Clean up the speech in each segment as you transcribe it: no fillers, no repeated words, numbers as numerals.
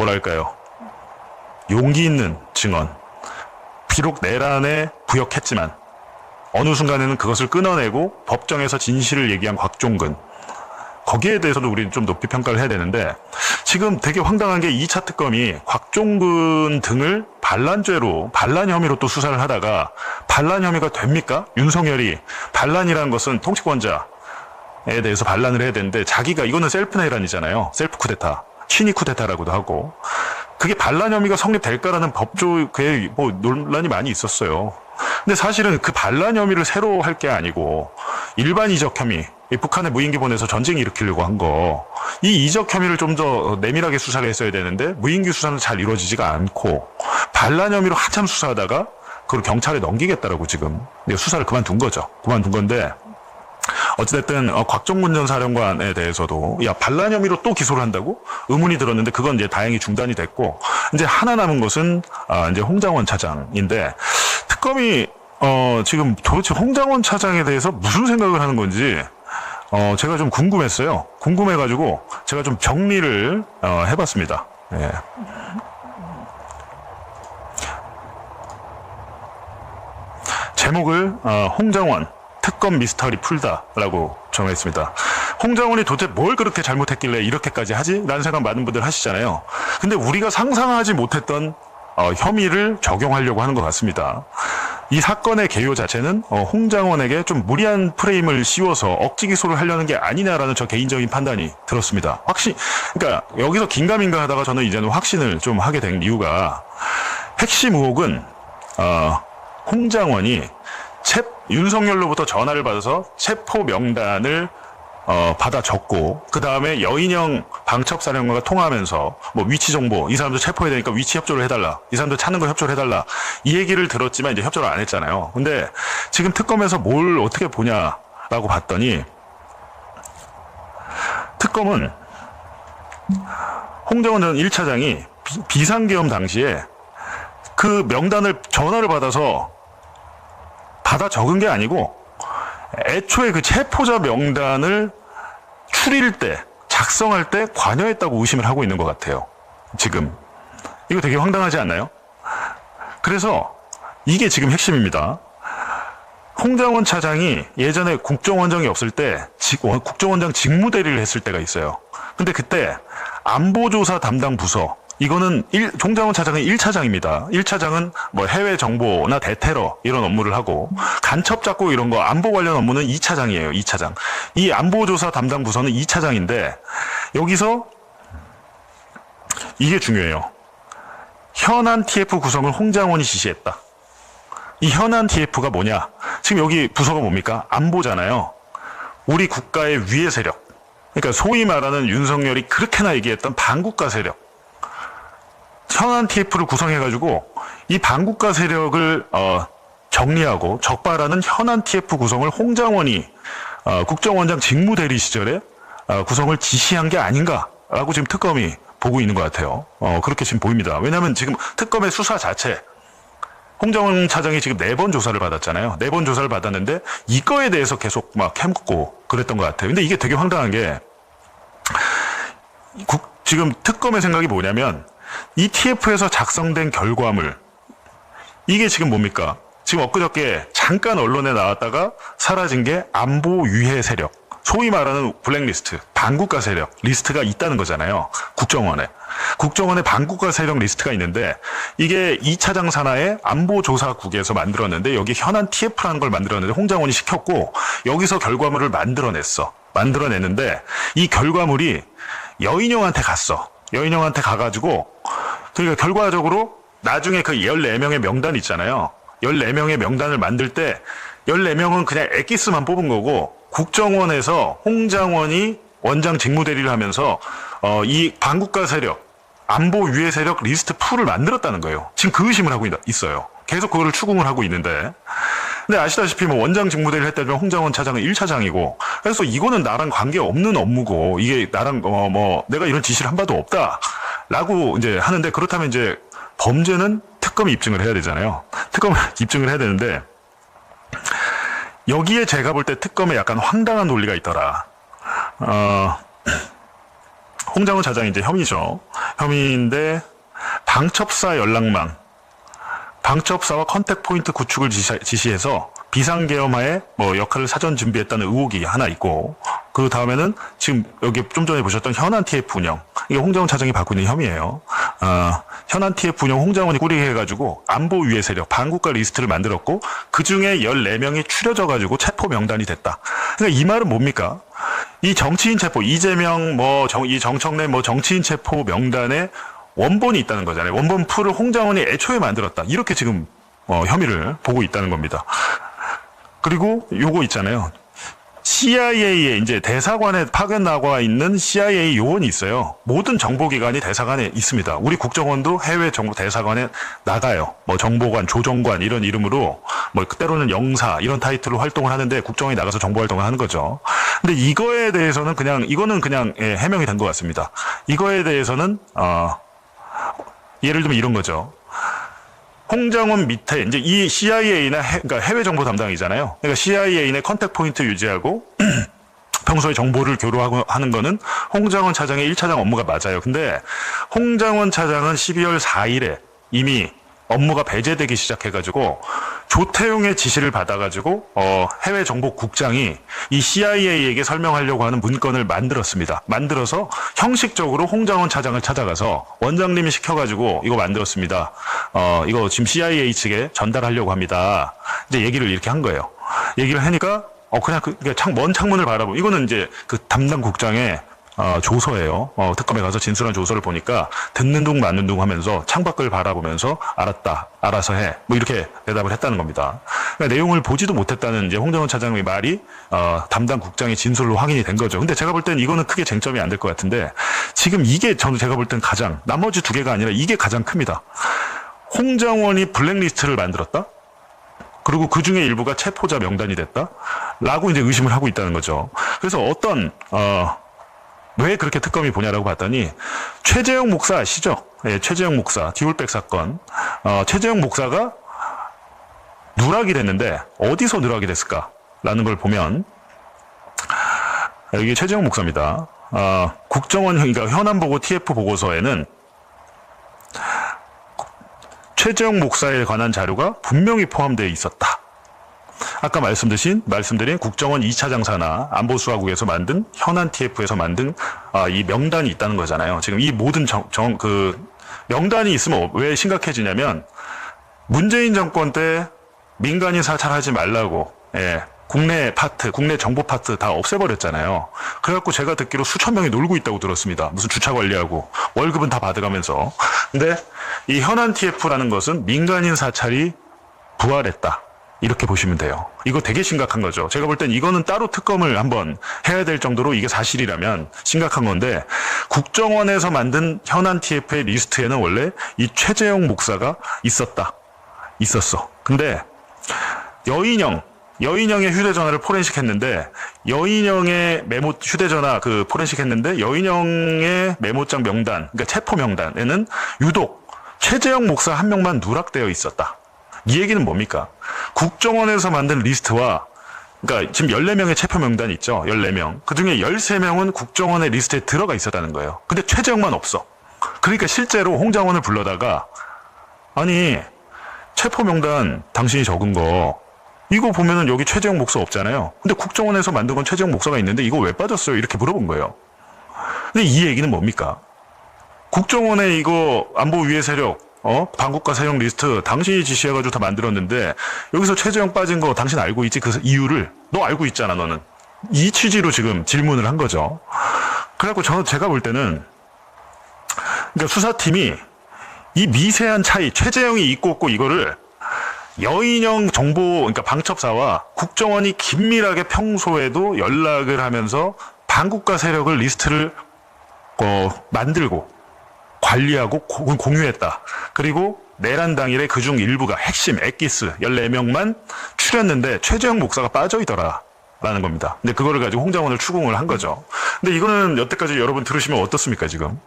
뭐랄까요, 용기 있는 증언, 비록 내란에 부역했지만 어느 순간에는 그것을 끊어내고 법정에서 진실을 얘기한 곽종근, 거기에 대해서도 우리는 좀 높이 평가를 해야 되는데, 지금 되게 황당한 게 2차 특검이 곽종근 등을 반란 혐의로 또 수사를 하다가, 반란 혐의가 됩니까? 윤석열이 반란이라는 것은 통치권자에 대해서 반란을 해야 되는데, 자기가, 이거는 셀프 내란이잖아요. 셀프 쿠데타, 친위 쿠데타라고도 하고, 그게 반란 혐의가 성립될까라는 법조계에 뭐 논란이 많이 있었어요. 근데 사실은 그 반란 혐의를 새로 할 게 아니고 일반 이적 혐의, 북한에 무인기 보내서 전쟁 일으키려고 한 거, 이 이적 혐의를 좀 더 내밀하게 수사를 했어야 되는데 무인기 수사는 잘 이루어지지가 않고 반란 혐의로 한참 수사하다가 그걸 경찰에 넘기겠다라고 지금 수사를 그만둔 거죠. 그만둔 건데, 어찌됐든 곽종근 전 사령관에 대해서도 야, 반란 혐의로 또 기소를 한다고 의문이 들었는데, 그건 이제 다행히 중단이 됐고, 이제 하나 남은 것은 이제 홍장원 차장인데, 특검이 지금 도대체 홍장원 차장에 대해서 무슨 생각을 하는 건지 제가 좀 궁금했어요. 궁금해가지고 제가 좀 정리를 해봤습니다. 예. 제목을 홍장원 특검 미스터리 풀다라고 정했습니다. 홍장원이 도대체 뭘 그렇게 잘못했길래 이렇게까지 하지? 라는 생각 많은 분들 하시잖아요. 근데 우리가 상상하지 못했던 혐의를 적용하려고 하는 것 같습니다. 이 사건의 개요 자체는 홍장원에게 좀 무리한 프레임을 씌워서 억지 기소를 하려는 게 아니냐라는 저 개인적인 판단이 들었습니다. 그러니까 여기서 긴가민가 하다가 저는 이제는 확신을 좀 하게 된 이유가, 핵심 의혹은 홍장원이 윤석열로부터 전화를 받아서 체포 명단을 받아 적고, 그 다음에 여인영 방첩사령관과 통화하면서 뭐 위치 정보, 이 사람들 체포해야 되니까 위치 협조를 해달라, 이 사람들 찾는 거 협조를 해달라, 이 얘기를 들었지만 이제 협조를 안 했잖아요. 근데 지금 특검에서 뭘 어떻게 보냐라고 봤더니, 특검은 홍정원 전 1차장이 비상계엄 당시에 그 명단을 전화를 받아서 받아 적은 게 아니고, 애초에 그 체포자 명단을 추릴 때, 작성할 때 관여했다고 의심을 하고 있는 것 같아요. 지금. 이거 되게 황당하지 않나요? 그래서 이게 지금 핵심입니다. 홍장원 차장이 예전에 국정원장이 없을 때 국정원장 직무대리를 했을 때가 있어요. 근데 그때 안보조사 담당 부서, 이거는 홍장원 차장은 1차장입니다. 1차장은 뭐 해외 정보나 대테러 이런 업무를 하고, 간첩 잡고 이런 거 안보 관련 업무는 2차장이에요. 2차장. 이 안보조사 담당 부서는 2차장인데, 여기서 이게 중요해요. 현안 TF 구성을 홍장원이 지시했다. 이 현안 TF가 뭐냐? 지금 여기 부서가 뭡니까? 안보잖아요. 우리 국가의 위해 세력. 그러니까 소위 말하는 윤석열이 그렇게나 얘기했던 반국가 세력. 현안 TF를 구성해가지고 이 반국가 세력을 정리하고 적발하는 현안 TF 구성을 홍장원이 국정원장 직무대리 시절에 구성을 지시한 게 아닌가라고 지금 특검이 보고 있는 것 같아요. 그렇게 지금 보입니다. 왜냐하면 지금 특검의 수사 자체, 홍장원 차장이 지금 4번 조사를 받았잖아요. 4번 조사를 받았는데 이거에 대해서 계속 막 캐묻고 그랬던 것 같아요. 근데 이게 되게 황당한 게, 지금 특검의 생각이 뭐냐면, 이 TF에서 작성된 결과물, 이게 지금 뭡니까? 지금 엊그저께 잠깐 언론에 나왔다가 사라진 게 안보 위해 세력, 소위 말하는 블랙리스트, 반국가 세력 리스트가 있다는 거잖아요. 국정원에 반국가 세력 리스트가 있는데, 이게 2차장 산하의 안보조사국에서 만들었는데, 여기 현안 TF라는 걸 만들었는데 홍장원이 시켰고, 여기서 결과물을 만들어냈는데 이 결과물이 여인영한테 갔어. 여인영한테 가가지고, 그러니까 결과적으로 나중에 그 14명의 명단 있잖아요. 14명의 명단을 만들 때 14명은 그냥 엑기스만 뽑은 거고, 국정원에서 홍장원이 원장 직무대리를 하면서 이 반국가 세력, 안보 위해 세력 리스트 풀을 만들었다는 거예요. 지금 그 의심을 하고 있어요. 계속 그거를 추궁을 하고 있는데, 근데 아시다시피 뭐 원장 직무대리를 했다면 홍장원 차장은 1차장이고, 그래서 이거는 나랑 관계없는 업무고, 이게 나랑 내가 이런 지시를 한 바도 없다라고 이제 하는데, 그렇다면 이제 범죄는 특검이 입증을 해야 되잖아요. 특검이 입증을 해야 되는데, 여기에 제가 볼 때 특검에 약간 황당한 논리가 있더라. 홍장훈 차장이 이제 혐의죠. 혐의인데 방첩사 연락망, 방첩사와 컨택 포인트 구축을 지시해서 비상계엄하에 뭐 역할을 사전 준비했다는 의혹이 하나 있고, 그 다음에는 지금 여기 좀 전에 보셨던 현안 TF 운영, 이게 홍장훈 차장이 받고 있는 혐의예요. 현안 TF 운영 홍장훈이 꾸리게 해가지고 안보 위해 세력 반국가 리스트를 만들었고, 그 중에 14명이 추려져가지고 체포 명단이 됐다. 그러니까 이 말은 뭡니까? 이 정치인 체포, 이재명 이 정청래 정치인 체포 명단에 원본이 있다는 거잖아요. 원본 풀을 홍장훈이 애초에 만들었다. 이렇게 지금 혐의를 보고 있다는 겁니다. 그리고 요거 있잖아요. CIA에 이제 대사관에 파견 나와 있는 CIA 요원이 있어요. 모든 정보기관이 대사관에 있습니다. 우리 국정원도 해외 정보 대사관에 나가요. 뭐 정보관, 조정관 이런 이름으로 뭐 때로는 영사 이런 타이틀로 활동을 하는데 국정원이 나가서 정보 활동을 하는 거죠. 근데 이거에 대해서는 이거는 그냥 해명이 된 것 같습니다. 이거에 대해서는 예를 들면 이런 거죠. 홍장훈 밑에 이제 이 CIA나 그러니까 해외 정보 담당이잖아요. 그러니까 CIA 내 컨택 포인트 유지하고 평소에 정보를 교류하고 하는 거는 홍장훈 차장의 1차장 업무가 맞아요. 근데 홍장훈 차장은 12월 4일에 이미 업무가 배제되기 시작해가지고 조태용의 지시를 받아가지고 해외 정보국장이 이 CIA에게 설명하려고 하는 문건을 만들었습니다. 만들어서 형식적으로 홍장훈 차장을 찾아가서 원장님이 시켜가지고 이거 만들었습니다. 이거 지금 CIA 측에 전달하려고 합니다. 이제 얘기를 이렇게 한 거예요. 얘기를 하니까 그냥 먼 창문을 바라보고, 이거는 이제 그 담당 국장의 조서예요. 특검에 가서 진술한 조서를 보니까 듣는 둥 맞는 둥 하면서 창밖을 바라보면서 알았다, 알아서 해, 뭐 이렇게 대답을 했다는 겁니다. 그러니까 내용을 보지도 못했다는 이제 홍장훈 차장의 말이 담당 국장의 진술로 확인이 된 거죠. 근데 제가 볼 땐 이거는 크게 쟁점이 안 될 것 같은데, 지금 이게 제가 볼 땐 나머지 두 개가 아니라 이게 가장 큽니다. 홍장원이 블랙리스트를 만들었다? 그리고 그 중에 일부가 체포자 명단이 됐다? 라고 이제 의심을 하고 있다는 거죠. 그래서 왜 그렇게 특검이 보냐라고 봤더니, 최재형 목사 아시죠? 예, 최재형 목사, 디올백 사건. 최재형 목사가 누락이 됐는데, 어디서 누락이 됐을까라는 걸 보면, 여기 최재형 목사입니다. 국정원, 그러니까 현안보고 TF 보고서에는 최재형 목사에 관한 자료가 분명히 포함되어 있었다. 아까 말씀드린 국정원 2차장 산하 안보수사국에서 만든 현안 TF에서 만든 이 명단이 있다는 거잖아요. 지금 이 모든 명단이 있으면 왜 심각해지냐면, 문재인 정권 때 민간인 사찰하지 말라고 국내 정보 파트 다 없애버렸잖아요. 그래갖고 제가 듣기로 수천 명이 놀고 있다고 들었습니다. 무슨 주차 관리하고 월급은 다 받아가면서. 근데 이 현안 TF라는 것은 민간인 사찰이 부활했다, 이렇게 보시면 돼요. 이거 되게 심각한 거죠. 제가 볼 땐 이거는 따로 특검을 한번 해야 될 정도로 이게 사실이라면 심각한 건데, 국정원에서 만든 현안 TF의 리스트에는 원래 이 최재형 목사가 있었어. 근데 여인영의 휴대전화를 포렌식 했는데, 여인영의 휴대전화 포렌식 했는데, 여인영의 메모장 명단, 그러니까 체포 명단에는 유독 최재형 목사 한 명만 누락되어 있었다. 이 얘기는 뭡니까? 국정원에서 만든 리스트와, 그러니까 지금 14명의 체포 명단이 있죠. 14명. 그 중에 13명은 국정원의 리스트에 들어가 있었다는 거예요. 근데 최재형만 없어. 그러니까 실제로 홍장원을 불러다가, 아니, 체포 명단 당신이 적은 거, 이거 보면은 여기 최재형 목사 없잖아요. 근데 국정원에서 만든 건 최재형 목사가 있는데 이거 왜 빠졌어요? 이렇게 물어본 거예요. 근데 이 얘기는 뭡니까? 국정원에 이거 안보 위해 세력, 반국가 세력 리스트 당신이 지시해가지고 다 만들었는데, 여기서 최재형 빠진 거 당신 알고 있지? 그 이유를 너 알고 있잖아, 너는. 이 취지로 지금 질문을 한 거죠. 그래갖고 제가 볼 때는, 그러니까 수사팀이 이 미세한 차이, 최재형이 있고 없고 이거를 여인형 그러니까 방첩사와 국정원이 긴밀하게 평소에도 연락을 하면서 반국가 세력을 리스트를 만들고 관리하고 공유했다. 그리고 내란 당일에 그중 일부가 핵심 엑기스 14명만 추렸는데 최재형 목사가 빠져있더라 라는 겁니다. 근데 그거를 가지고 홍장원을 추궁을 한 거죠. 근데 이거는 여태까지 여러분 들으시면 어떻습니까, 지금?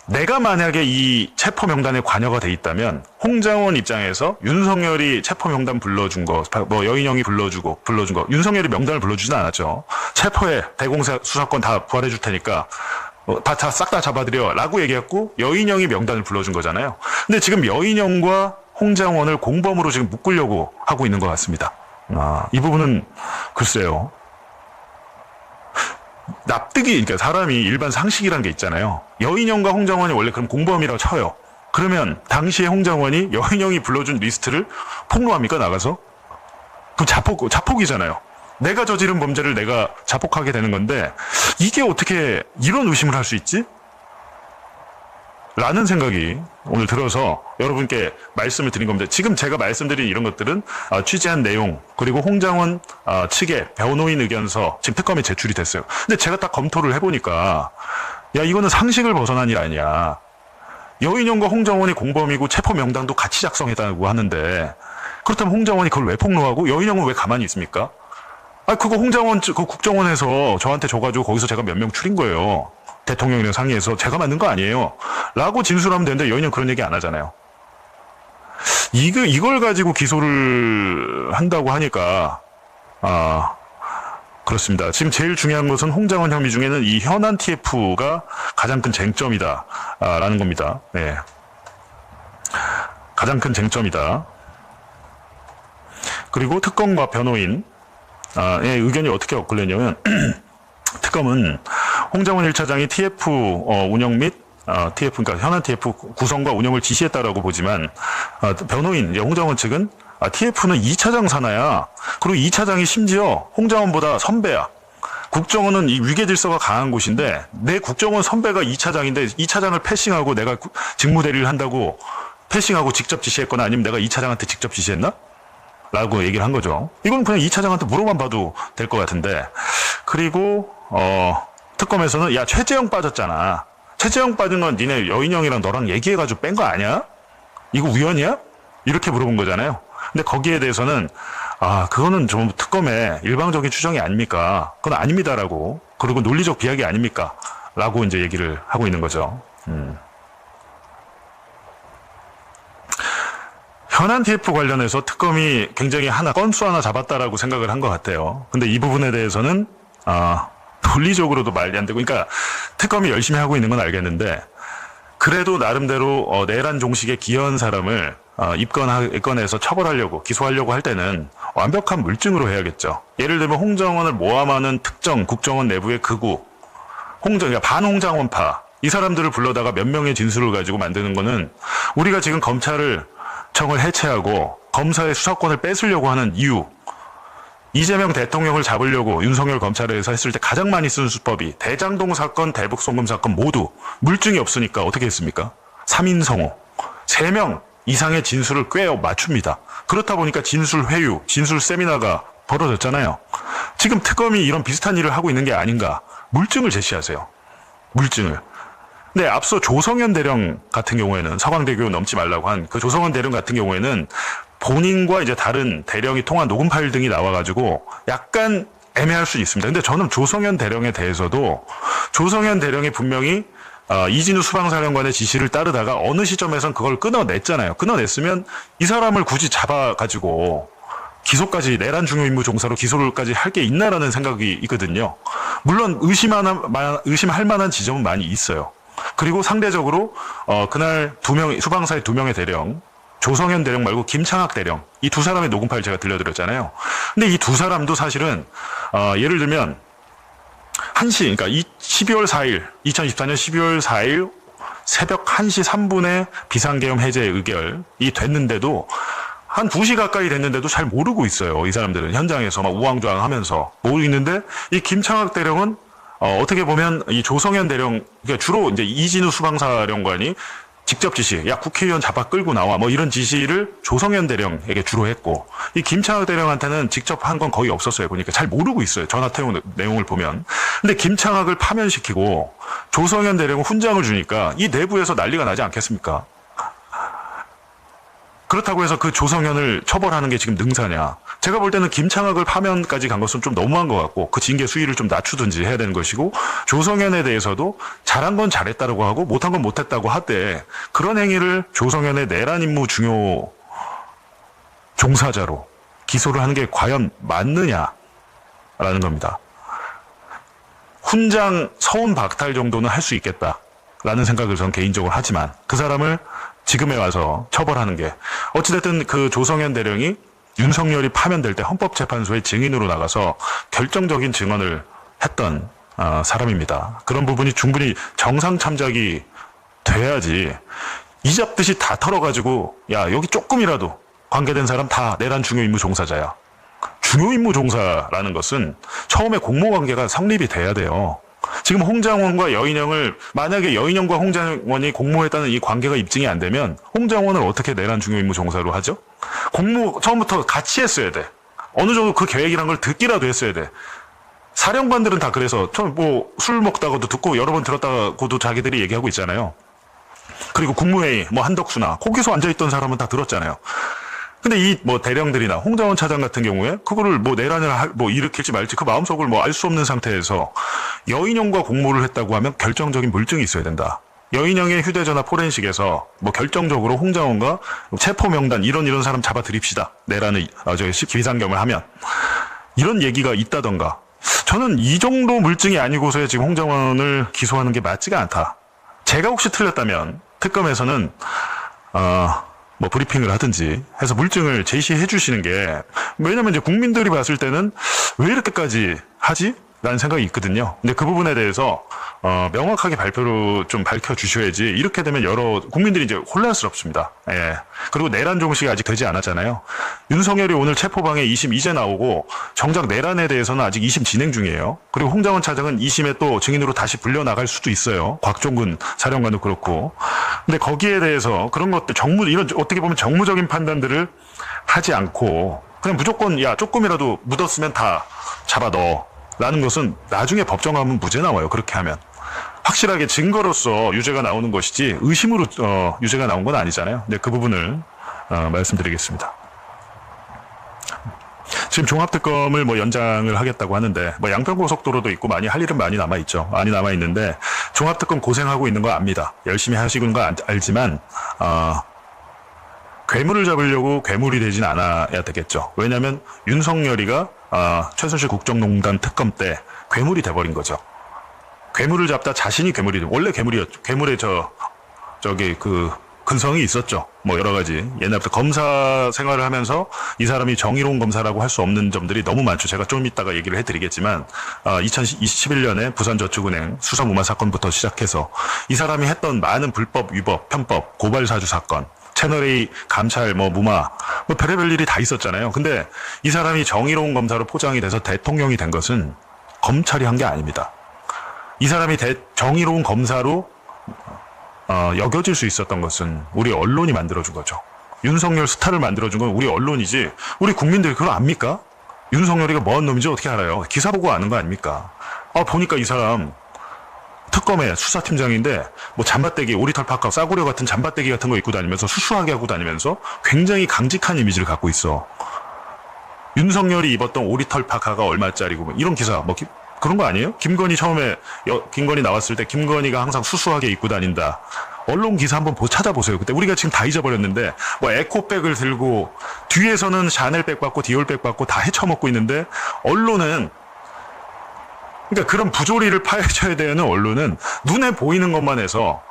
내가 만약에 이 체포 명단에 관여가 돼 있다면 홍장원 입장에서 윤석열이 체포 명단 불러준 거, 여인영이 불러준 거, 윤석열이 명단을 불러주진 않았죠. 체포해, 대공사 수사권 다 부활해 줄 테니까 싹 다 잡아들여 라고 얘기했고 여인영이 명단을 불러준 거잖아요. 근데 지금 여인영과 홍장원을 공범으로 지금 묶으려고 하고 있는 것 같습니다. 이 부분은 글쎄요. 납득이, 그러니까 사람이 일반 상식이란 게 있잖아요. 여인영과 홍장원이 원래 그럼 공범이라고 쳐요. 그러면 당시에 홍장원이 여인영이 불러준 리스트를 폭로합니까, 나가서? 그럼 자폭이잖아요. 내가 저지른 범죄를 내가 자폭하게 되는 건데 이게 어떻게 이런 의심을 할 수 있지? 라는 생각이 오늘 들어서 여러분께 말씀을 드린 겁니다. 지금 제가 말씀드린 이런 것들은 취재한 내용 그리고 홍장원 측의 변호인 의견서 지금 특검에 제출이 됐어요. 근데 제가 딱 검토를 해보니까 야 이거는 상식을 벗어난 일 아니야. 여인영과 홍장원이 공범이고 체포 명단도 같이 작성했다고 하는데 그렇다면 홍장원이 그걸 왜 폭로하고 여인영은 왜 가만히 있습니까? 그거 홍장원 그 국정원에서 저한테 줘가지고 거기서 제가 몇 명 추린 거예요. 대통령이랑 상의해서 제가 만든 거 아니에요. 라고 진술하면 되는데 여인영 그런 얘기 안 하잖아요. 이걸 가지고 기소를 한다고 하니까 그렇습니다. 지금 제일 중요한 것은 홍장원 혐의 중에는 이 현안 TF가 가장 큰 쟁점이다 라는 겁니다. 네. 가장 큰 쟁점이다. 그리고 특검과 변호인 의 의견이 어떻게 엇갈렸냐면 특검은 홍장원 1차장이 TF 운영 및 TF 그러니까 현안 TF 구성과 운영을 지시했다라고 보지만 변호인 홍장원 측은 TF는 2차장 산하야. 그리고 2차장이 심지어 홍장원보다 선배야. 국정원은 이 위계 질서가 강한 곳인데 내 국정원 선배가 2차장인데 2차장을 패싱하고 내가 직무 대리를 한다고 패싱하고 직접 지시했거나 아니면 내가 2차장한테 직접 지시했나? 라고 얘기를 한 거죠. 이건 그냥 2차장한테 물어만 봐도 될 것 같은데. 그리고 특검에서는 야 최재형 빠졌잖아. 최재형 빠진 건 니네 여인형이랑 너랑 얘기해가지고 뺀 거 아니야? 이거 우연이야? 이렇게 물어본 거잖아요. 근데 거기에 대해서는 그거는 좀 특검의 일방적인 추정이 아닙니까? 그건 아닙니다라고. 그리고 논리적 비약이 아닙니까? 라고 이제 얘기를 하고 있는 거죠. 현안 TF 관련해서 특검이 굉장히 건수 하나 잡았다라고 생각을 한 것 같아요. 근데 이 부분에 대해서는 논리적으로도 말이 안 되고, 그러니까 특검이 열심히 하고 있는 건 알겠는데 그래도 나름대로 내란 종식에 기여한 사람을 입건해서 처벌하려고 기소하려고 할 때는 완벽한 물증으로 해야겠죠. 예를 들면 홍정원을 모함하는 특정 국정원 내부의 극우, 그러니까 반홍장원파 이 사람들을 불러다가 몇 명의 진술을 가지고 만드는 거는 우리가 지금 검찰청을 해체하고 검사의 수사권을 뺏으려고 하는 이유, 이재명 대통령을 잡으려고 윤석열 검찰에서 했을 때 가장 많이 쓴 수법이 대장동 사건, 대북송금 사건 모두 물증이 없으니까 어떻게 했습니까? 3인성호, 3명 이상의 진술을 꿰어 맞춥니다. 그렇다 보니까 진술 회유, 진술 세미나가 벌어졌잖아요. 지금 특검이 이런 비슷한 일을 하고 있는 게 아닌가. 물증을 제시하세요. 물증을. 근데 앞서 조성현 대령 같은 경우에는 서강대교 넘지 말라고 한 그 조성현 대령 같은 경우에는 본인과 이제 다른 대령이 통한 녹음 파일 등이 나와가지고 약간 애매할 수 있습니다. 근데 저는 조성현 대령에 대해서도 조성현 대령이 분명히 이진우 수방사령관의 지시를 따르다가 어느 시점에선 그걸 끊어냈잖아요. 끊어냈으면 이 사람을 굳이 잡아가지고 기소까지 내란 중요임무 종사로 기소를까지 할 게 있나라는 생각이 있거든요. 물론 의심할 만한 지점은 많이 있어요. 그리고 상대적으로 그날 수방사의 2명의 대령, 조성현 대령 말고 김창학 대령, 이 두 사람의 녹음 파일 제가 들려드렸잖아요. 근데 이 두 사람도 사실은 예를 들면 1시, 그러니까 2024년 12월 4일 새벽 1시 3분에 비상계엄 해제 의결이 됐는데도 한 2시 가까이 됐는데도 잘 모르고 있어요. 이 사람들은 현장에서 막 우왕좌왕 하면서 모르고 있는데 이 김창학 대령은 어떻게 보면 이 조성현 대령, 그러니까 주로 이제 이진우 수방사령관이 직접 지시, 야 국회의원 잡아 끌고 나와 뭐 이런 지시를 조성현 대령에게 주로 했고 이 김창학 대령한테는 직접 한 건 거의 없었어요. 보니까 잘 모르고 있어요. 전화 내용을 보면. 근데 김창학을 파면시키고 조성현 대령은 훈장을 주니까 이 내부에서 난리가 나지 않겠습니까? 그렇다고 해서 그 조성현을 처벌하는 게 지금 능사냐. 제가 볼 때는 김창학을 파면까지 간 것은 좀 너무한 것 같고 그 징계 수위를 좀 낮추든지 해야 되는 것이고 조성현에 대해서도 잘한 건 잘했다고 하고 못한 건 못했다고 하되 그런 행위를 조성현의 내란 임무 중요 종사자로 기소를 하는 게 과연 맞느냐라는 겁니다. 훈장 서운 박탈 정도는 할 수 있겠다라는 생각을 저는 개인적으로 하지만 그 사람을 지금에 와서 처벌하는 게 어찌됐든 그 조성현 대령이 윤석열이 파면될 때 헌법재판소의 증인으로 나가서 결정적인 증언을 했던 사람입니다. 그런 부분이 충분히 정상 참작이 돼야지 이잡듯이 다 털어가지고 야 여기 조금이라도 관계된 사람 다 내란 중요임무 종사자야. 중요임무 종사라는 것은 처음에 공모관계가 성립이 돼야 돼요. 지금 홍장원과 여인영을 만약에 여인영과 홍장원이 공모했다는 이 관계가 입증이 안 되면 홍장원을 어떻게 내란 중요임무 종사로 하죠? 공모 처음부터 같이 했어야 돼. 어느 정도 그 계획이란 걸 듣기라도 했어야 돼. 사령관들은 다 그래서 처음 뭐 술 먹다가도 듣고 여러 번 들었다고도 자기들이 얘기하고 있잖아요. 그리고 국무회의 뭐 한덕수나 거기서 앉아있던 사람은 다 들었잖아요. 근데 이 뭐 대령들이나 홍장원 차장 같은 경우에 그거를 뭐 내란을 뭐 일으킬지 말지 그 마음속을 뭐 알 수 없는 상태에서 여인영과 공모를 했다고 하면 결정적인 물증이 있어야 된다. 여인영의 휴대전화 포렌식에서 뭐 결정적으로 홍장원과 체포 명단 이런 사람 잡아 드립시다. 내란을 비상경을 하면 이런 얘기가 있다던가. 저는 이 정도 물증이 아니고서야 지금 홍장원을 기소하는 게 맞지가 않다. 제가 혹시 틀렸다면 특검에서는 뭐 브리핑을 하든지 해서 물증을 제시해 주시는 게 왜냐면 이제 국민들이 봤을 때는 왜 이렇게까지 하지? 라는 생각이 있거든요. 근데 그 부분에 대해서 명확하게 발표로 좀 밝혀주셔야지 이렇게 되면 여러 국민들이 이제 혼란스럽습니다. 예. 그리고 내란 종식이 아직 되지 않았잖아요. 윤석열이 오늘 체포방해 2심 이제 나오고 정작 내란에 대해서는 아직 2심 진행 중이에요. 그리고 홍장원 차장은 2심에 또 증인으로 다시 불려나갈 수도 있어요. 곽종근 사령관도 그렇고. 근데 거기에 대해서 그런 것들 이런 어떻게 보면 정무적인 판단들을 하지 않고 그냥 무조건 야 조금이라도 묻었으면 다 잡아 넣어. 라는 것은 나중에 법정 가면 무죄 나와요. 그렇게 하면. 확실하게 증거로서 유죄가 나오는 것이지 의심으로 유죄가 나온 건 아니잖아요. 근데 그 부분을 말씀드리겠습니다. 지금 종합특검을 뭐 연장을 하겠다고 하는데 뭐 양평고속도로도 있고 많이 할 일은 많이 남아있죠. 많이 남아있는데 종합특검 고생하고 있는 거 압니다. 열심히 하시는 거 알지만 괴물을 잡으려고 괴물이 되진 않아야 되겠죠. 왜냐하면 윤석열이가 최순실 국정농단 특검 때 괴물이 돼버린 거죠. 괴물을 잡다 자신이 괴물이 돼. 원래 괴물이었죠. 괴물의 저기 그 근성이 있었죠. 뭐 여러 가지 옛날부터 검사 생활을 하면서 이 사람이 정의로운 검사라고 할 수 없는 점들이 너무 많죠. 제가 좀 이따가 얘기를 해드리겠지만 2021년에 부산저축은행 수사무마 사건부터 시작해서 이 사람이 했던 많은 불법, 위법, 편법, 고발사주 사건 채널A 감찰 무마 별의별 일이 다 있었잖아요. 근데 이 사람이 정의로운 검사로 포장이 돼서 대통령이 된 것은 검찰이 한 게 아닙니다. 이 사람이 정의로운 검사로 여겨질 수 있었던 것은 우리 언론이 만들어준 거죠. 윤석열 스타를 만들어준 건 우리 언론이지 우리 국민들이 그걸 압니까? 윤석열이가 뭐한 놈인지 어떻게 알아요? 기사 보고 아는 거 아닙니까? 보니까 이 사람 특검의 수사팀장인데 뭐 잠바떼기 오리털 파카 싸구려 같은 잠바떼기 같은 거 입고 다니면서 수수하게 하고 다니면서 굉장히 강직한 이미지를 갖고 있어. 윤석열이 입었던 오리털 파카가 얼마짜리고 이런 기사 그런 거 아니에요? 김건희 처음에 김건희 나왔을 때 김건희가 항상 수수하게 입고 다닌다. 언론 기사 한번 찾아보세요. 그때 우리가 지금 다 잊어버렸는데 뭐 에코백을 들고 뒤에서는 샤넬백 받고 디올백 받고 다 헤쳐먹고 있는데 언론은 그러니까 그런 부조리를 파헤쳐야 되는 언론은 눈에 보이는 것만 해서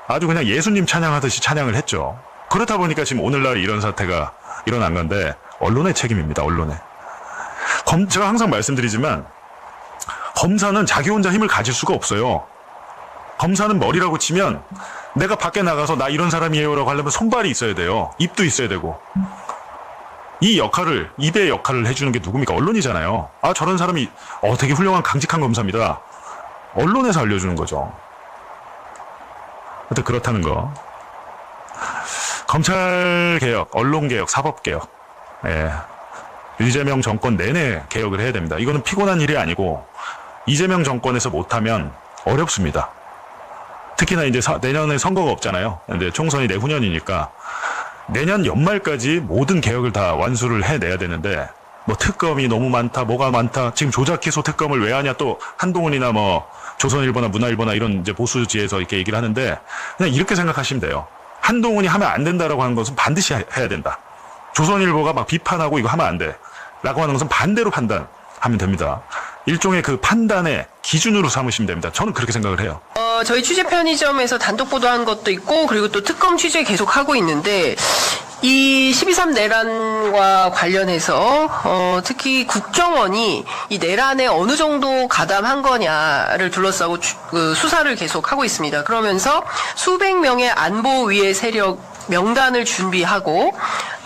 아주 그냥 예수님 찬양하듯이 찬양을 했죠. 그렇다 보니까 지금 오늘날 이런 사태가 일어난 건데 언론의 책임입니다. 언론의. 제가 항상 말씀드리지만 검사는 자기 혼자 힘을 가질 수가 없어요. 검사는 머리라고 치면 내가 밖에 나가서 나 이런 사람이에요라고 하려면 손발이 있어야 돼요. 입도 있어야 되고. 이 역할을 입의 역할을 해주는 게 누굽니까? 언론이잖아요. 저런 사람이 되게 훌륭한 강직한 검사입니다. 언론에서 알려주는 거죠. 하여튼 그렇다는 거. 검찰개혁, 언론개혁, 사법개혁. 예. 이재명 정권 내내 개혁을 해야 됩니다. 이거는 피곤한 일이 아니고 이재명 정권에서 못하면 어렵습니다. 특히나 이제 내년에 선거가 없잖아요. 근데 총선이 내후년이니까 내년 연말까지 모든 개혁을 다 완수를 해내야 되는데 뭐 특검이 너무 많다, 뭐가 많다. 지금 조작기소 특검을 왜 하냐 또 한동훈이나 뭐 조선일보나 문화일보나 이런 이제 보수지에서 이렇게 얘기를 하는데 그냥 이렇게 생각하시면 돼요. 한동훈이 하면 안 된다라고 하는 것은 반드시 해야 된다. 조선일보가 막 비판하고 이거 하면 안 돼. 라고 하는 것은 반대로 판단하면 됩니다. 일종의 그 판단의 기준으로 삼으시면 됩니다. 저는 그렇게 생각을 해요. 저희 취재 편의점에서 단독 보도한 것도 있고, 그리고 또 특검 취재 계속 하고 있는데, 이 12.3 내란과 관련해서 특히 국정원이 이 내란에 어느 정도 가담한 거냐를 둘러싸고 수사를 계속 하고 있습니다. 그러면서 수백 명의 안보위의 세력 명단을 준비하고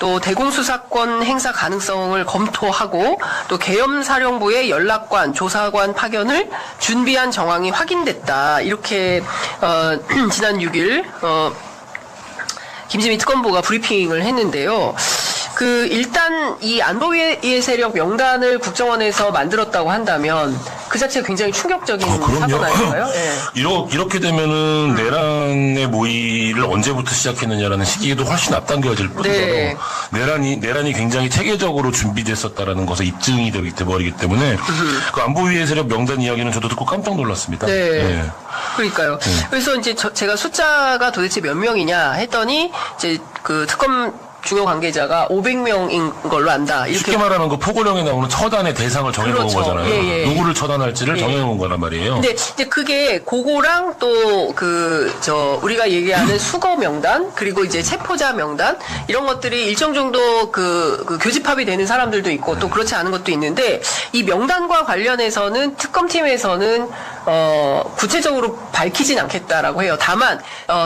또 대공수사권 행사 가능성을 검토하고 또 계엄사령부의 연락관, 조사관 파견을 준비한 정황이 확인됐다. 이렇게 지난 6일 김지미 특검보가 브리핑을 했는데요. 일단 이 안보위의 세력 명단을 국정원에서 만들었다고 한다면 그 자체가 굉장히 충격적인 사건 아닌가요? 네. 이렇게 되면은 내란의 모의를 언제부터 시작했느냐라는 시기에도 훨씬 앞당겨질 뿐더러 네. 내란이 굉장히 체계적으로 준비됐었다라는 것에 입증이 되버리기 때문에 그 안보위의 세력 명단 이야기는 저도 듣고 깜짝 놀랐습니다. 네. 네. 그러니까요. 그래서 이제 제가 숫자가 도대체 몇 명이냐 했더니 이제 그 특검 중요 관계자가 500명인 걸로 안다. 이렇게 쉽게 말하면 그 포고령에 나오는 처단의 대상을 정해놓은 그렇죠. 거잖아요. 예. 누구를 처단할지를 예. 정해놓은 거란 말이에요. 근데 이제 그게 그거랑 또 우리가 얘기하는 수거 명단 그리고 이제 체포자 명단 이런 것들이 일정 정도 그 교집합이 되는 사람들도 있고 또 그렇지 않은 것도 있는데 이 명단과 관련해서는 특검팀에서는 구체적으로 밝히진 않겠다라고 해요. 다만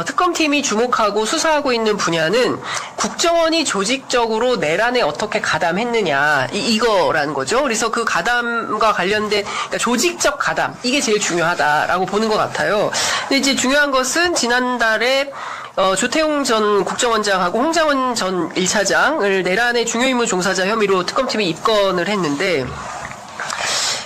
특검팀이 주목하고 수사하고 있는 분야는 국정원이 조직적으로 내란에 어떻게 가담했느냐 이거라는 거죠. 그래서 그 가담과 관련된 그러니까 조직적 가담 이게 제일 중요하다라고 보는 것 같아요. 근데 이제 중요한 것은 지난달에 조태용 전 국정원장하고 홍장원 전 1차장을 내란의 중요임무 종사자 혐의로 특검팀이 입건을 했는데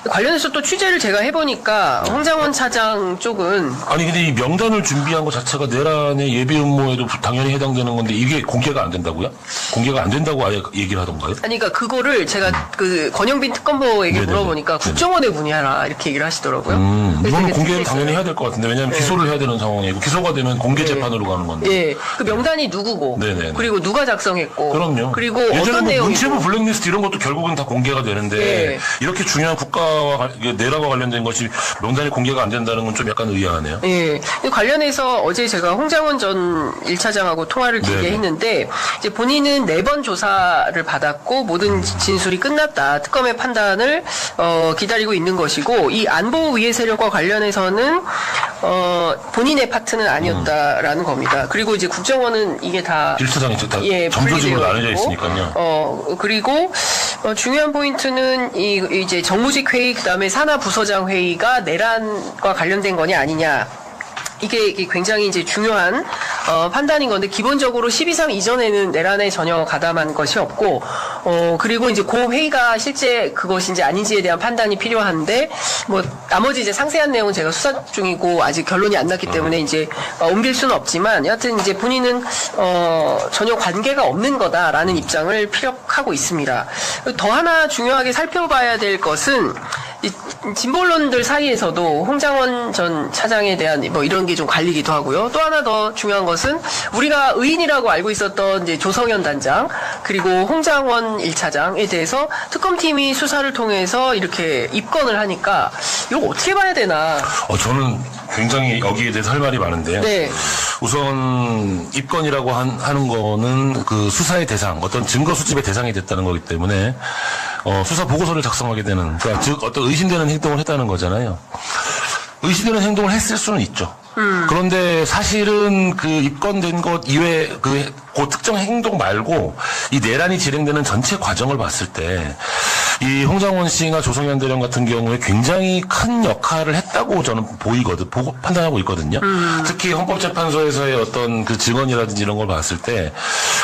관련해서 또 취재를 제가 해보니까 홍장원 차장 쪽은 아니 근데 이 명단을 준비한 것 자체가 내란의 예비 음모에도 당연히 해당되는 건데 이게 공개가 안 된다고요? 공개가 안 된다고 아예 얘기를 하던가요? 아니 그러니까 그거를 제가 그 권영빈 특검보에게 네네네. 물어보니까 국정원의 문의하라 이렇게 얘기를 하시더라고요. 이거는 되게 공개를 특이했어요. 당연히 해야 될 것 같은데 왜냐하면 기소를 해야 되는 상황이고 기소가 되면 공개 재판으로 가는 건데. 예, 그 명단이 누구고, 네네네. 그리고 누가 작성했고, 그럼요. 그리고 예전에 어떤 뭐 내용이고. 문체부 블랙리스트 이런 것도 결국은 다 공개가 되는데 네. 이렇게 중요한 국가와 내란과 관련된 것이 명단이 공개가 안 된다는 건 좀 약간 의아하네요. 예. 관련해서 어제 제가 홍장원 전 1차장하고 통화를 길게 네네. 했는데, 이제 본인은 4번 조사를 받았고, 모든 진술이 끝났다. 특검의 판단을, 기다리고 있는 것이고, 이 안보 위해 세력과 관련해서는, 본인의 파트는 아니었다라는 겁니다. 그리고 이제 국정원은 이게 다. 일차장이 다 예, 점조직으로 분리되어 나눠져 있고, 있으니까요. 그리고 중요한 포인트는 이제 정무직 회의 그다음에 산하 부서장 회의가 내란과 관련된 거냐 아니냐. 이게 굉장히 이제 중요한 판단인 건데 기본적으로 12.3 이전에는 내란에 전혀 가담한 것이 없고 그리고 이제 그 회의가 실제 그것인지 아닌지에 대한 판단이 필요한데 뭐 나머지 이제 상세한 내용은 제가 수사 중이고 아직 결론이 안 났기 때문에 이제 옮길 수는 없지만 여하튼 이제 본인은 전혀 관계가 없는 거다라는 입장을 피력하고 있습니다. 더 하나 중요하게 살펴봐야 될 것은 이 진보론들 사이에서도 홍장원 전 차장에 대한 뭐 이런 게 좀 갈리기도 하고요. 또 하나 더 중요한 것은 우리가 의인이라고 알고 있었던 이제 조성현 단장 그리고 홍장원 1차장에 대해서 특검팀이 수사를 통해서 이렇게 입건을 하니까 이거 어떻게 봐야 되나? 저는 굉장히 여기에 대해서 할 말이 많은데요. 네. 우선 입건이라고 하는 거는 그 수사의 대상, 어떤 증거 수집의 대상이 됐다는 거기 때문에 수사 보고서를 작성하게 되는, 그러니까 즉 어떤 의심되는 행동을 했다는 거잖아요. 의심되는 행동을 했을 수는 있죠. 그런데 사실은 그 입건된 것 이외에 그 특정 행동 말고 이 내란이 진행되는 전체 과정을 봤을 때 이 홍장원 씨나 조성현 대령 같은 경우에 굉장히 큰 역할을 했다고 저는 보고 판단하고 있거든요. 특히 헌법재판소에서의 어떤 그 증언이라든지 이런 걸 봤을 때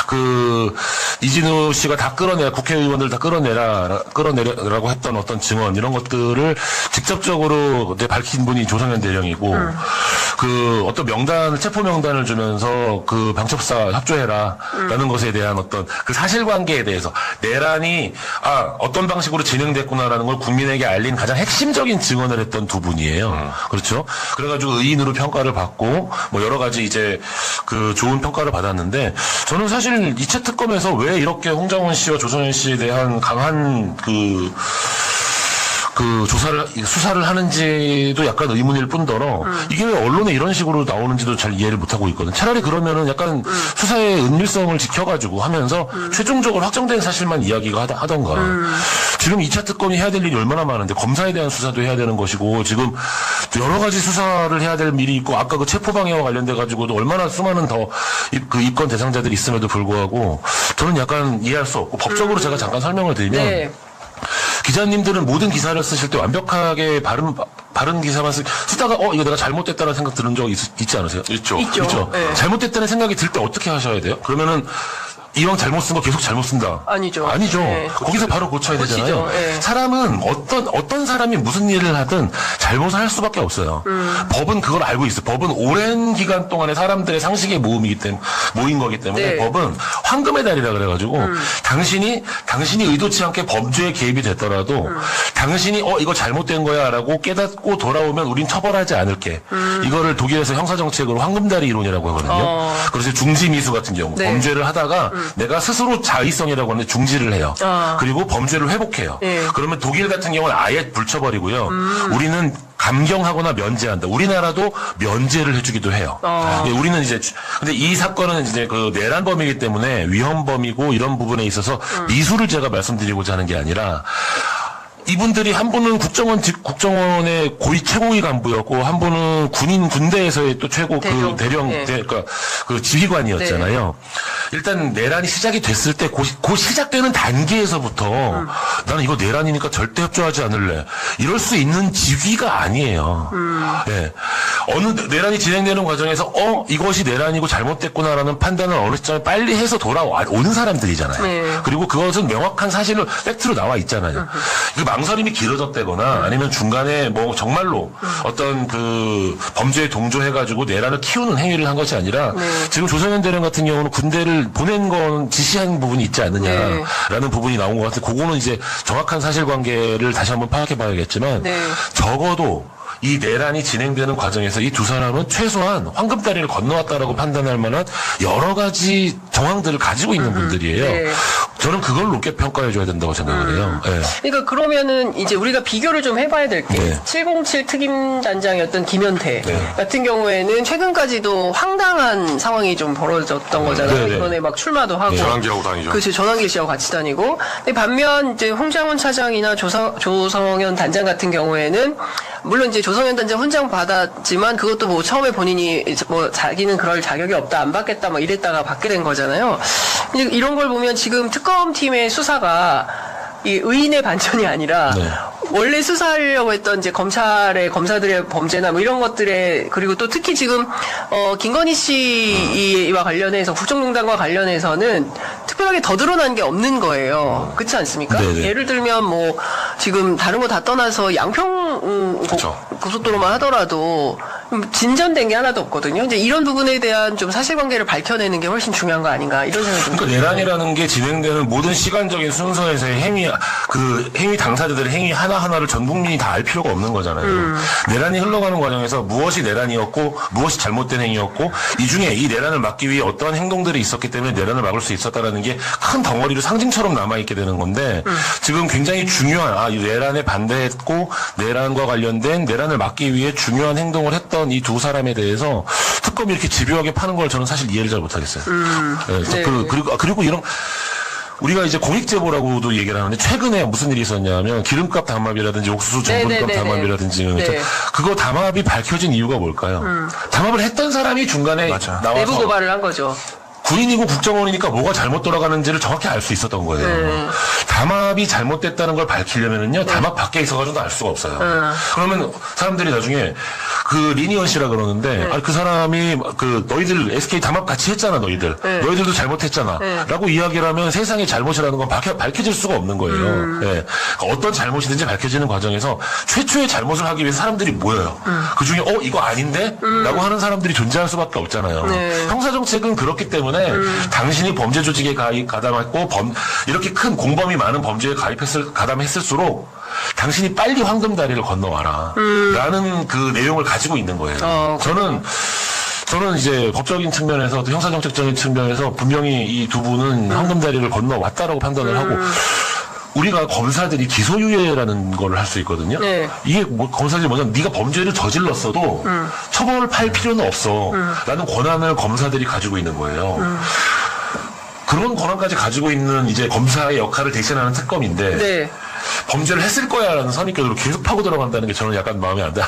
그 이진우 씨가 다 국회의원들 다 끌어내라고 했던 어떤 증언 이런 것들을 직접적으로 이제 밝힌 분이 조성현 대령이고 그 어떤 체포 명단을 주면서 그 방첩사 협조해라라는 것에 대한 어떤 그 사실관계에 대해서 내란이 어떤 방식으로 진행됐구나라는 걸 국민에게 알린 가장 핵심적인 증언을 했던 두 분이에요. 그렇죠? 그래가지고 의인으로 평가를 받고 뭐 여러 가지 이제 그 좋은 평가를 받았는데 저는 사실 2차 특검에서 왜 이렇게 홍장원 씨와 조성현 씨에 대한 강한 그 그 수사를 하는지도 약간 의문일 뿐더러 이게 왜 언론에 이런 식으로 나오는지도 잘 이해를 못하고 있거든. 차라리 그러면은 약간 수사의 은밀성을 지켜가지고 하면서 최종적으로 확정된 사실만 이야기가 하던가. 지금 2차 특검이 해야 될 일이 얼마나 많은데 검사에 대한 수사도 해야 되는 것이고 지금 여러 가지 수사를 해야 될 일이 있고 아까 그 체포방해와 관련돼 가지고도 얼마나 수많은 더 그 입건 대상자들이 있음에도 불구하고 저는 약간 이해할 수 없고 법적으로 제가 잠깐 설명을 드리면 네. 기자님들은 모든 기사를 쓰실 때 완벽하게 바른 기사만 쓰다가 이거 내가 잘못됐다는 생각 드는 적 있지 않으세요? 있죠. 있죠. 네. 잘못됐다는 생각이 들 때 어떻게 하셔야 돼요? 그러면은 이왕 잘못 쓴 거 계속 잘못 쓴다. 아니죠. 네. 거기서 바로 고쳐야 고치죠. 되잖아요. 네. 사람은 어떤 사람이 무슨 일을 하든 잘못을 할 수밖에 없어요. 법은 그걸 알고 있어요. 법은 오랜 기간 동안에 사람들의 상식의 모인 거기 때문에 네. 법은 황금의 달이라 그래가지고 당신이 의도치 않게 범죄에 개입이 됐더라도 당신이 이거 잘못된 거야라고 깨닫고 돌아오면 우린 처벌하지 않을게. 이거를 독일에서 형사정책으로 황금다리 이론이라고 하거든요. 그래서 중지미수 같은 경우 네. 범죄를 하다가 내가 스스로 자의성이라고 하는데 중지를 해요. 그리고 범죄를 회복해요. 예. 그러면 독일 같은 경우는 아예 불쳐버리고요. 우리는 감경하거나 면제한다. 우리나라도 면제를 해주기도 해요. 예, 우리는 이제 근데 이 사건은 이제 그 내란범이기 때문에 위헌범이고 이런 부분에 있어서 미수를 제가 말씀드리고자 하는 게 아니라. 이분들이 한 분은 국정원의 최고위 간부였고 한 분은 군대에서의 또 최고 그러니까 그 지휘관이었잖아요. 일단 내란이 시작이 됐을 때 그 시작되는 단계에서부터 나는 이거 내란이니까 절대 협조하지 않을래. 이럴 수 있는 지위가 아니에요. 예. 어느 내란이 진행되는 과정에서 이것이 내란이고 잘못됐구나라는 판단을 어느 시점에 빨리 해서 돌아오는 사람들이잖아요. 네. 그리고 그것은 명확한 사실로 팩트로 나와 있잖아요. 망설임이 길어졌다거나 아니면 중간에 뭐 정말로 어떤 그 범죄에 동조해가지고 내란을 키우는 행위를 한 것이 아니라 지금 조선현 대령 같은 경우는 군대를 보낸 건 지시한 부분이 있지 않느냐라는 부분이 나온 것 같아요. 그거는 이제 정확한 사실관계를 다시 한번 파악해 봐야겠지만 적어도 이 내란이 진행되는 과정에서 이 두 사람은 최소한 황금다리를 건너왔다라고 판단할 만한 여러 가지 정황들을 가지고 있는 분들이에요. 네. 저는 그걸 높게 평가해 줘야 된다고 생각을 해요. 네. 그러니까 그러면은 이제 우리가 비교를 좀 해봐야 될 게 707 특임단장이었던 김현태 같은 경우에는 최근까지도 황당한 상황이 좀 벌어졌던 거잖아요. 이번에 막 출마도 하고 전환기하고 다니죠. 그렇죠. 전환길 씨하고 같이 다니고. 근데 반면 이제 홍장원 차장이나 조성현 단장 같은 경우에는 물론 이제 조성현 단장 훈장 받았지만 그것도 뭐 처음에 본인이 뭐 자기는 그럴 자격이 없다 안 받겠다 막 이랬다가 받게 된 거잖아요. 이런 걸 보면 지금 특검팀의 수사가 이 의인의 반전이 아니라 원래 수사하려고 했던 이제 검사들의 범죄나 뭐 이런 것들에 그리고 또 특히 지금 김건희 씨와 관련해서 국정농단과 관련해서는 특별하게 더 드러난 게 없는 거예요. 그렇지 않습니까? 예를 들면 뭐 지금 다른 거 다 떠나서 양평 고속도로만 하더라도 진전된 게 하나도 없거든요. 이제 이런 부분에 대한 좀 사실관계를 밝혀내는 게 훨씬 중요한 거 아닌가 이런 생각이 듭니다. 그러니까 내란이라는 게 진행되는 모든 시간적인 순서에서의 행위 당사자들의 행위 하나하나를 전 국민이 다 알 필요가 없는 거잖아요. 내란이 흘러가는 과정에서 무엇이 내란이었고 무엇이 잘못된 행위였고 이 중에 이 내란을 막기 위해 어떠한 행동들이 있었기 때문에 내란을 막을 수 있었다라는 게 큰 덩어리로 상징처럼 남아있게 되는 건데 지금 굉장히 중요한 이 내란에 반대했고 내란과 관련된 내란을 막기 위해 중요한 행동을 했던 이 두 사람에 대해서 특검이 이렇게 집요하게 파는 걸 저는 사실 이해를 잘 못하겠어요. 그리고 이런 우리가 이제 공익제보라고도 얘기를 하는데 최근에 무슨 일이 있었냐면 기름값 담합이라든지 옥수수 전분값 담합이라든지 그거 담합이 밝혀진 이유가 뭘까요? 담합을 했던 사람이 중간에 나와서 내부 고발을 한 거죠. 군인이고 국정원이니까 뭐가 잘못 돌아가는지를 정확히 알 수 있었던 거예요. 담합이 잘못됐다는 걸 밝히려면은요, 담합 밖에 있어가지고도 알 수가 없어요. 그러면 사람들이 나중에 그 리니언 씨라 그러는데, 아니, 그 사람이 너희들 SK 담합 같이 했잖아, 너희들도 잘못했잖아. 라고 이야기를 하면 세상의 잘못이라는 건 밝혀질 수가 없는 거예요. 예. 어떤 잘못이든지 밝혀지는 과정에서 최초의 잘못을 하기 위해서 사람들이 모여요. 그 중에, 이거 아닌데? 라고 하는 사람들이 존재할 수밖에 없잖아요. 형사정책은 그렇기 때문에 당신이 범죄 조직에 가담했고 이렇게 큰 공범이 많은 범죄에 가담했을수록 당신이 빨리 황금다리를 건너와라 라는 그 내용을 가지고 있는 거예요. 저는 이제 법적인 측면에서 또 형사정책적인 측면에서 분명히 이 두 분은 황금다리를 건너왔다라고 판단을 하고 우리가 검사들이 기소유예라는 걸 할 수 있거든요. 네. 이게 뭐 검사들이 뭐냐면 네가 범죄를 저질렀어도 처벌을 할 필요는 없어. 라는 권한을 검사들이 가지고 있는 거예요. 그런 권한까지 가지고 있는 이제 검사의 역할을 대신하는 특검인데 네. 범죄를 했을 거야라는 선입견으로 계속 파고 들어간다는 게 저는 약간 마음에 안 닿아.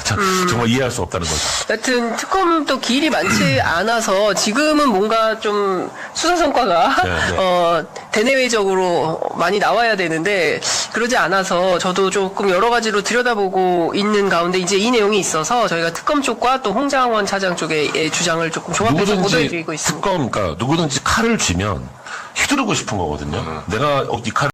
정말 이해할 수 없다는 거죠. 여튼 특검도 기일이 많지 않아서 지금은 뭔가 좀 수사 성과가 네. 대내외적으로 많이 나와야 되는데 그러지 않아서 저도 조금 여러 가지로 들여다보고 있는 가운데 이제 이 내용이 있어서 저희가 특검 쪽과 또 홍장원 차장 쪽의 주장을 조금 종합해서 보도해드리고 있습니다. 특검, 그러니까 누구든지 칼을 쥐면 휘두르고 싶은 거거든요. 내가 이 칼을